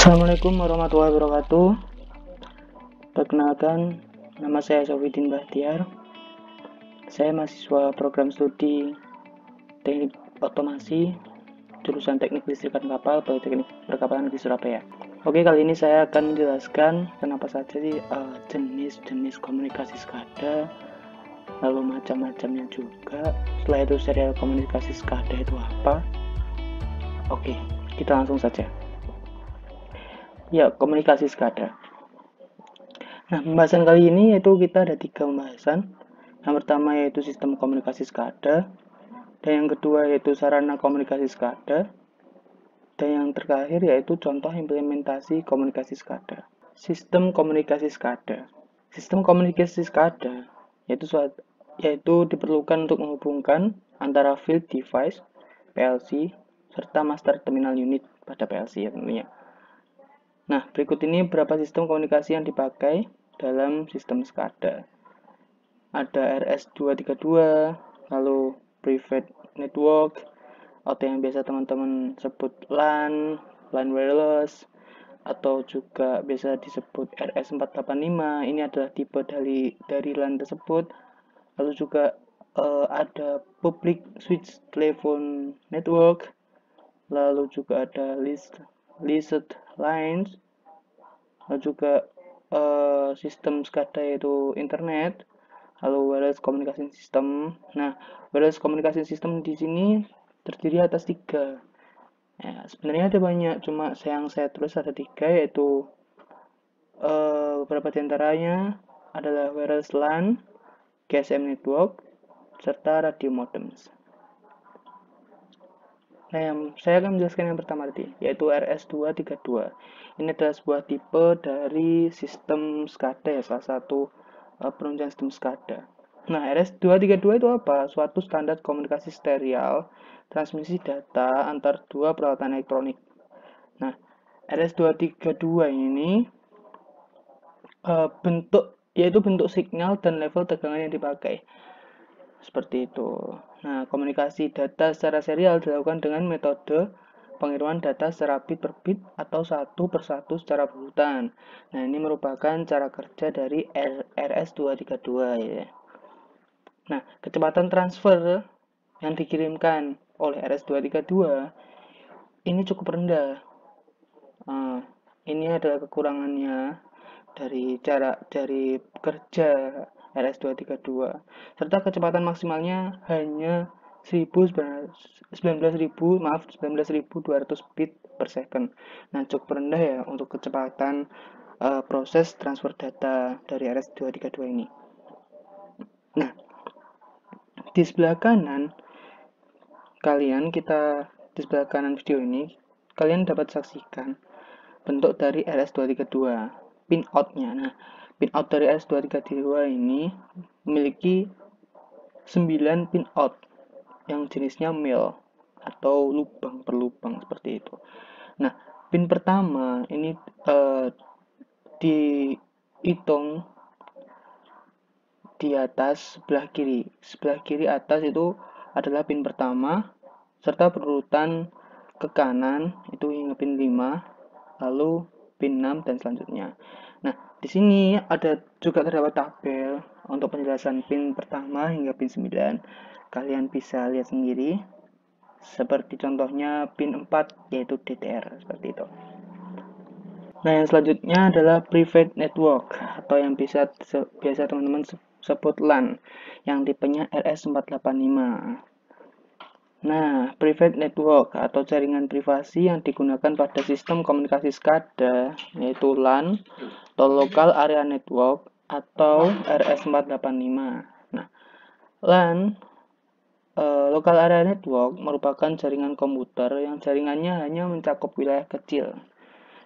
Assalamualaikum warahmatullahi wabarakatuh. Perkenalkan, nama saya Sofidin Bahtiar. Saya mahasiswa program studi Teknik Otomasi, jurusan Teknik Listrikan Kapal, Politeknik Perkapalan di Surabaya. Oke, kali ini saya akan menjelaskan kenapa saja sih jenis-jenis komunikasi SCADA, lalu macam-macamnya juga. Setelah itu serial komunikasi SCADA itu apa? Oke, kita langsung saja. Ya, komunikasi SCADA. Nah, pembahasan kali ini yaitu kita ada 3 pembahasan. Yang pertama yaitu sistem komunikasi SCADA, dan yang kedua yaitu sarana komunikasi SCADA, dan yang terakhir yaitu contoh implementasi komunikasi SCADA. Sistem komunikasi SCADA. Sistem komunikasi SCADA yaitu diperlukan untuk menghubungkan antara field device, PLC, serta master terminal unit pada PLC ya tentunya. Nah, berikut ini beberapa sistem komunikasi yang dipakai dalam sistem SCADA. Ada RS232, lalu Private Network, atau yang biasa teman-teman sebut LAN wireless, atau juga biasa disebut RS485. Ini adalah tipe dari LAN tersebut. Lalu juga ada Public Switch Telephone Network, lalu juga ada Leased Lines, lalu juga sistem SCADA yaitu internet, lalu wireless communication system. Nah, wireless communication system di sini terdiri atas 3. Ya, sebenarnya ada banyak, cuma yang saya tulis ada 3, yaitu beberapa diantaranya adalah wireless LAN, GSM network, serta radio modems. Nah, saya akan menjelaskan yang pertama tadi, yaitu RS232. Ini adalah sebuah tipe dari sistem SCADA, ya, salah satu penunjang sistem SCADA. Nah, RS232 itu apa? Suatu standar komunikasi serial transmisi data antar dua peralatan elektronik. Nah, RS232 ini yaitu bentuk signal dan level tegangan yang dipakai. Seperti itu. Nah, komunikasi data secara serial dilakukan dengan metode pengiriman data secara bit per bit atau satu persatu secara berurutan. Nah, ini merupakan cara kerja dari RS232 ya. Nah, kecepatan transfer yang dikirimkan oleh RS232 ini cukup rendah. Ini adalah kekurangannya dari kerja RS232, serta kecepatan maksimalnya hanya 19.200 bit per second. Nah, cukup rendah ya untuk kecepatan proses transfer data dari RS232 ini. Nah, di sebelah kanan di sebelah kanan video ini kalian dapat saksikan bentuk dari RS232, pin out-nya. Nah, pin out dari RS232 ini memiliki 9 pin out yang jenisnya mil atau lubang per lubang seperti itu. Nah, pin pertama ini dihitung di atas sebelah kiri. Sebelah kiri atas itu adalah pin pertama, serta berurutan ke kanan itu hingga pin 5, lalu pin 6 dan selanjutnya. Nah, di sini terdapat tabel untuk penjelasan pin pertama hingga pin 9. Kalian bisa lihat sendiri. Seperti contohnya pin 4 yaitu DTR seperti itu. Nah, yang selanjutnya adalah private network atau yang biasa teman-teman sebut LAN yang tipenya RS485. Nah, private network atau jaringan privasi yang digunakan pada sistem komunikasi SCADA yaitu LAN atau Local Area Network atau RS485. Nah, LAN Local Area Network merupakan jaringan komputer yang jaringannya hanya mencakup wilayah kecil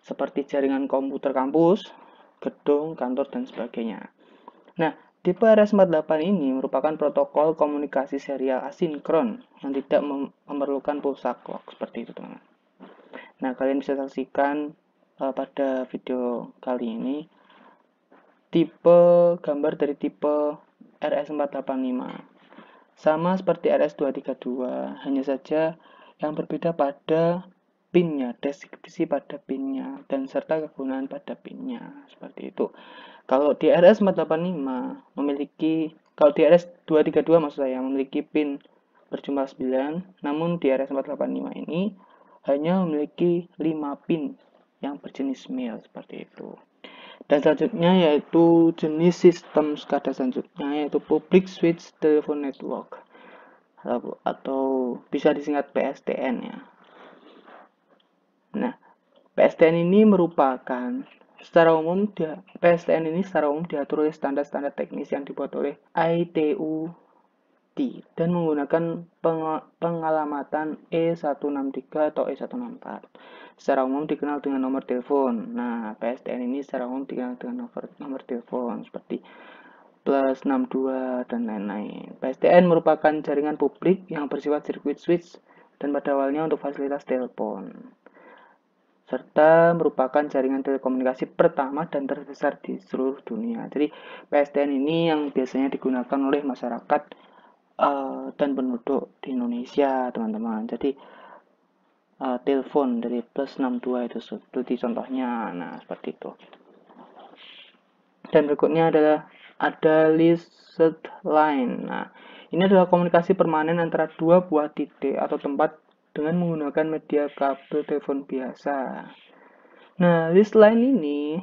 seperti jaringan komputer kampus, gedung, kantor, dan sebagainya. Nah, tipe RS485 ini merupakan protokol komunikasi serial asinkron yang tidak memerlukan pulsa clock seperti itu, teman-teman. Nah, kalian bisa saksikan pada video kali ini gambar dari tipe RS485. Sama seperti RS232, hanya saja yang berbeda pada pinnya, deskripsi pada pinnya, dan serta kegunaan pada pinnya. Seperti itu. Kalau di RS485 memiliki, kalau di RS232 maksud saya, memiliki pin berjumlah 9, namun di RS485 ini hanya memiliki 5 pin yang berjenis mil, seperti itu. Dan selanjutnya yaitu jenis sistem SCADA selanjutnya yaitu Public Switch Telephone Network atau bisa disingkat PSTN ya. Nah, PSTN ini merupakan PSTN ini secara umum diatur oleh standar-standar teknis yang dibuat oleh ITU-T dan menggunakan pengalamatan E163 atau E164. Secara umum dikenal dengan nomor telepon. Nah, PSTN ini secara umum dikenal dengan nomor telepon seperti plus 62 dan lain-lain. PSTN merupakan jaringan publik yang bersifat circuit switch dan pada awalnya untuk fasilitas telepon, serta merupakan jaringan telekomunikasi pertama dan terbesar di seluruh dunia. Jadi PSTN ini yang biasanya digunakan oleh masyarakat dan penduduk di Indonesia, teman-teman. Jadi telepon dari plus 62 itu seperti contohnya. Nah, seperti itu. Dan berikutnya adalah ada listed line. Nah, ini adalah komunikasi permanen antara dua buah titik atau tempat dengan menggunakan media kabel telepon biasa. Nah, list line ini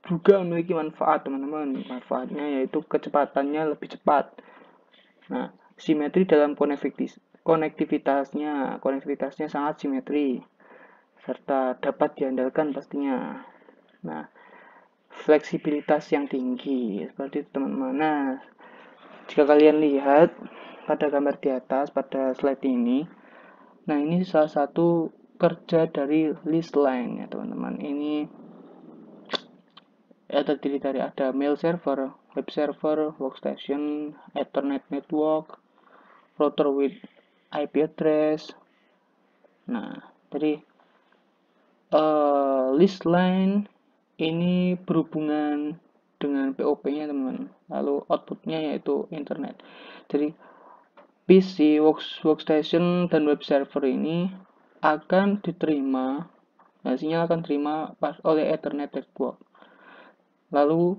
juga memiliki manfaat, teman-teman. Manfaatnya yaitu kecepatannya lebih cepat. Nah, simetri dalam konektivitasnya sangat simetri serta dapat diandalkan pastinya. Nah, fleksibilitas yang tinggi seperti itu, teman-teman. Nah, jika kalian lihat pada gambar di atas pada slide ini, nah ini salah satu kerja dari list line ya, teman-teman. Ini terdiri dari ada mail server, web server, workstation, Ethernet network, router with IP address. Nah, jadi list line ini berhubungan dengan POP-nya, teman-teman. Lalu outputnya yaitu internet. Jadi PC, workstation, dan web server ini akan diterima, sinyal akan diterima oleh Ethernet network. Lalu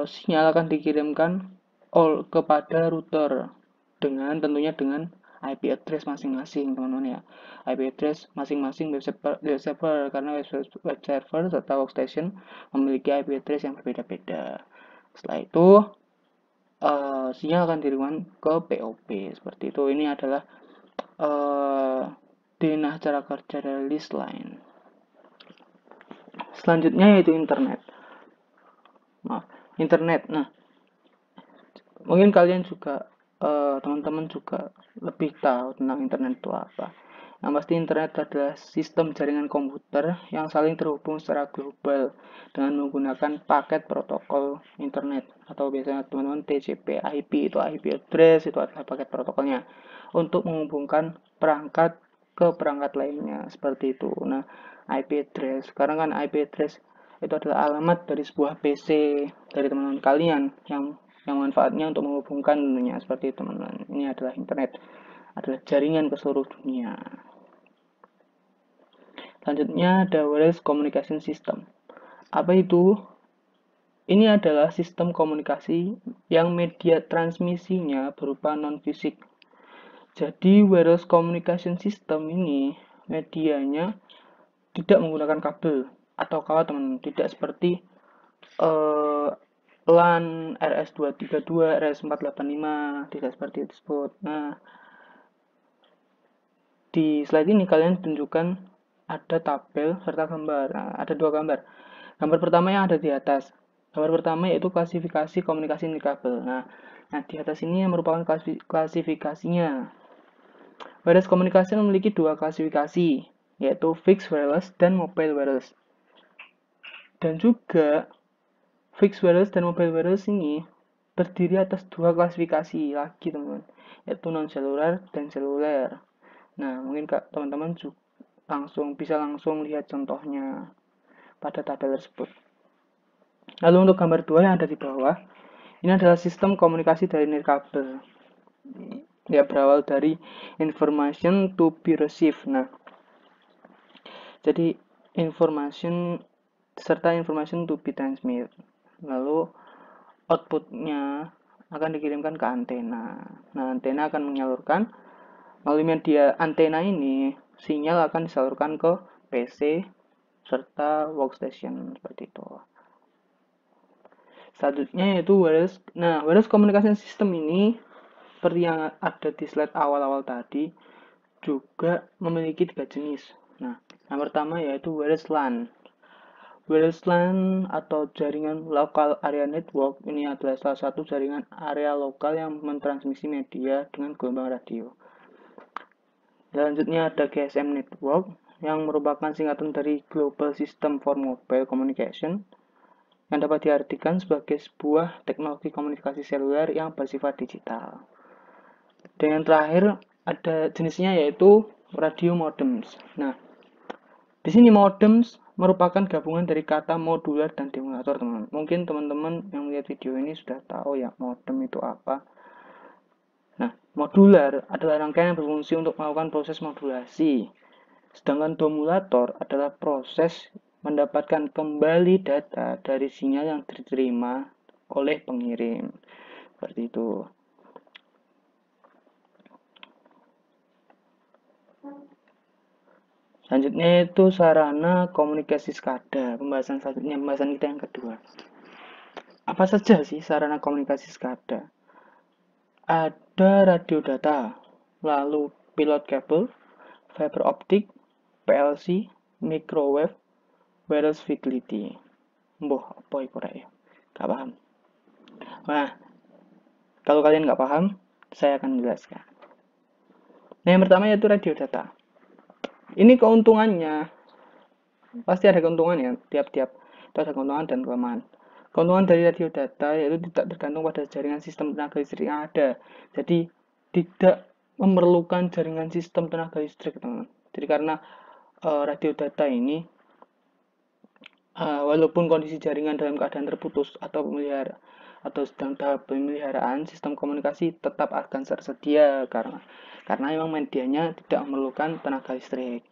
sinyal akan dikirimkan kepada router tentunya dengan IP address masing-masing, teman-teman ya. IP address masing-masing web server karena web server serta workstation memiliki IP address yang berbeda-beda. Setelah itu sinyal akan diriman ke POP seperti itu. Ini adalah denah cara kerja dari list line. Selanjutnya yaitu internet. Internet. Nah, mungkin kalian juga teman-teman juga lebih tahu tentang internet itu apa. Yang pasti internet adalah sistem jaringan komputer yang saling terhubung secara global dengan menggunakan paket protokol internet atau biasanya teman-teman TCP/IP. Itu IP address, itu adalah paket protokolnya untuk menghubungkan perangkat ke perangkat lainnya seperti itu. Nah, IP address, sekarang kan IP address itu adalah alamat dari sebuah PC dari teman-teman kalian yang manfaatnya untuk menghubungkan dunia seperti itu, teman-teman. Ini adalah internet, adalah jaringan ke seluruh dunia. Selanjutnya ada wireless communication system. Apa itu? Ini adalah sistem komunikasi yang media transmisinya berupa non-fisik. Jadi wireless communication system ini medianya tidak menggunakan kabel atau kawat, teman-teman. Tidak seperti LAN, RS232, RS485, tidak seperti tersebut. Nah, di slide ini kalian tunjukkan ada tabel serta gambar. Nah, ada dua gambar. Gambar pertama yang ada di atas. Gambar pertama yaitu klasifikasi komunikasi nirkabel. Nah, di atas ini yang merupakan klasifikasinya. Wireless komunikasi memiliki dua klasifikasi, yaitu fixed wireless dan mobile wireless. Dan juga fixed wireless dan mobile wireless ini terdiri atas dua klasifikasi lagi, teman-teman, yaitu non-seluler dan seluler. Nah, mungkin teman-teman bisa langsung lihat contohnya pada tabel tersebut. Lalu untuk gambar 2 yang ada di bawah, ini adalah sistem komunikasi dari nirkabel. Ya, berawal dari information to be received. Nah, Jadi information to be transmit. Lalu outputnya akan dikirimkan ke antena. Nah, antena akan menyalurkan melalui media antena ini, sinyal akan disalurkan ke PC serta workstation seperti itu. Selanjutnya yaitu wireless. Nah, wireless communication system ini seperti yang ada di slide awal-awal tadi juga memiliki 3 jenis. Nah, yang pertama yaitu wireless LAN. Wireless LAN atau jaringan Local Area Network ini adalah salah satu jaringan area lokal yang mentransmisi media dengan gelombang radio. Selanjutnya ada GSM Network yang merupakan singkatan dari Global System for Mobile Communication yang dapat diartikan sebagai sebuah teknologi komunikasi seluler yang bersifat digital. Dan yang terakhir ada jenisnya yaitu radio modems. Nah, di sini modems merupakan gabungan dari kata modular dan demulator, teman-teman. Mungkin teman-teman yang melihat video ini sudah tahu ya modem itu apa. Nah, modular adalah rangkaian yang berfungsi untuk melakukan proses modulasi. Sedangkan demulator adalah proses mendapatkan kembali data dari sinyal yang diterima oleh pengirim. Seperti itu. Selanjutnya itu sarana komunikasi SCADA. Pembahasan kita yang kedua. Apa saja sih sarana komunikasi SCADA? Ada radio data, lalu pilot kabel, fiber optik, PLC, microwave, wireless fidelity. Apa itu ya? Gak paham. Nah, kalau kalian nggak paham, saya akan menjelaskan. Nah, yang pertama yaitu radio data. Ini keuntungannya, pasti ada keuntungan ya, tiap-tiap itu ada keuntungan dan kelemahan. Keuntungan dari radio data yaitu tidak tergantung pada jaringan sistem tenaga listrik yang ada. Jadi, tidak memerlukan jaringan sistem tenaga listrik, teman-teman. Jadi, karena radio data ini, walaupun kondisi jaringan dalam keadaan terputus atau sedang tahap pemeliharaan, sistem komunikasi tetap akan tersedia karena memang medianya tidak memerlukan tenaga listrik.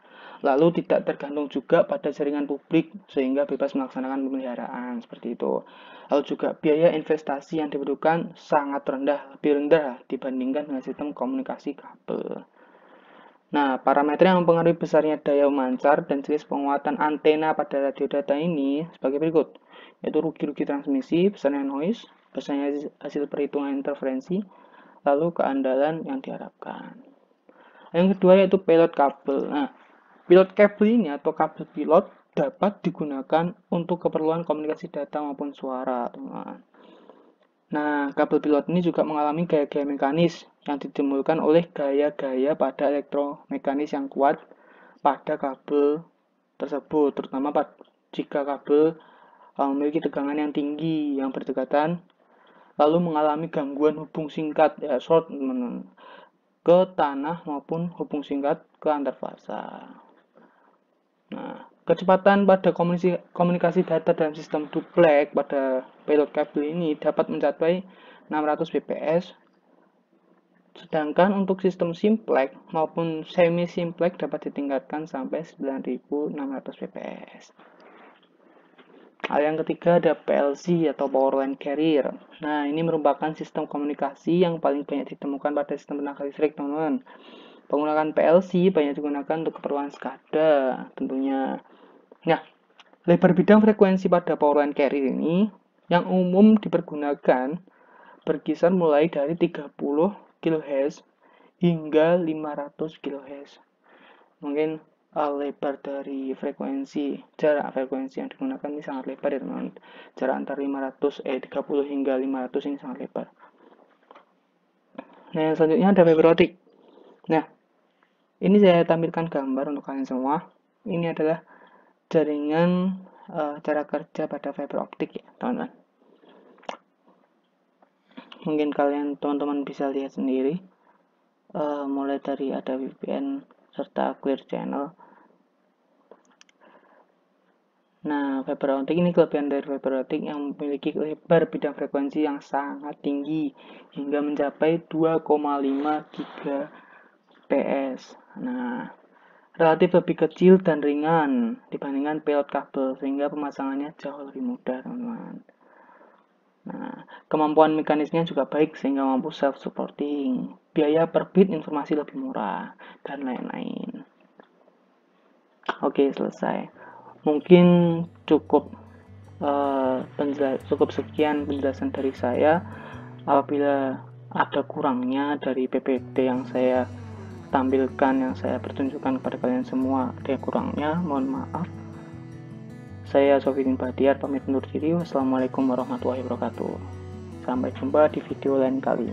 Lalu tidak tergantung juga pada jaringan publik sehingga bebas melaksanakan pemeliharaan seperti itu. Lalu juga biaya investasi yang dibutuhkan sangat rendah, lebih rendah dibandingkan dengan sistem komunikasi kabel. Nah, parameter yang mempengaruhi besarnya daya memancar dan jenis penguatan antena pada radio data ini sebagai berikut, yaitu rugi-rugi transmisi, besarnya noise, besarnya hasil perhitungan interferensi, lalu keandalan yang diharapkan. Yang kedua yaitu pilot kabel. Nah, pilot kabel ini atau kabel pilot dapat digunakan untuk keperluan komunikasi data maupun suara, teman-teman. Nah, kabel pilot ini juga mengalami gaya-gaya mekanis yang ditimbulkan oleh gaya-gaya pada elektromekanis yang kuat pada kabel tersebut, terutama jika kabel memiliki tegangan yang tinggi yang berdekatan, lalu mengalami gangguan hubung singkat ya short ke tanah maupun hubung singkat ke antar fasa. Nah, kecepatan pada komunikasi data dalam sistem duplex pada pilot kabel ini dapat mencapai 600 bps, sedangkan untuk sistem simplex maupun semi simplex dapat ditingkatkan sampai 9600 bps. Hal yang ketiga ada PLC atau Power Line Carrier. Nah, ini merupakan sistem komunikasi yang paling banyak ditemukan pada sistem tenaga listrik, teman-teman. Penggunaan PLC banyak digunakan untuk keperluan SCADA, tentunya. Nah, lebar bidang frekuensi pada Power Line Carrier ini yang umum dipergunakan berkisar mulai dari 30 kHz hingga 500 kHz. Mungkin lebar dari jarak frekuensi yang digunakan ini sangat lebar ya teman-teman. Jarak antara 30 hingga 500 ini sangat lebar. Nah, yang selanjutnya ada fiber optik. Nah, ini saya tampilkan gambar untuk kalian semua. Ini adalah jaringan cara kerja pada fiber optik ya, teman-teman. Mungkin kalian teman-teman bisa lihat sendiri. Mulai dari ada VPN serta clear channel. Nah, fiber optik ini kelebihan dari fiber optik yang memiliki lebar bidang frekuensi yang sangat tinggi hingga mencapai 2,5 GBps. Nah, relatif lebih kecil dan ringan dibandingkan pelot kabel, sehingga pemasangannya jauh lebih mudah, teman-teman. Nah, kemampuan mekanisnya juga baik sehingga mampu self-supporting, biaya per bit informasi lebih murah, dan lain-lain. Oke, selesai. Mungkin cukup cukup sekian penjelasan dari saya. Apabila ada kurangnya dari PPT yang saya tampilkan, yang saya pertunjukkan kepada kalian semua, ada kurangnya, mohon maaf. Saya Sofidin Badiar, pamit undur diri. Wassalamualaikum warahmatullahi wabarakatuh. Sampai jumpa di video lain kali.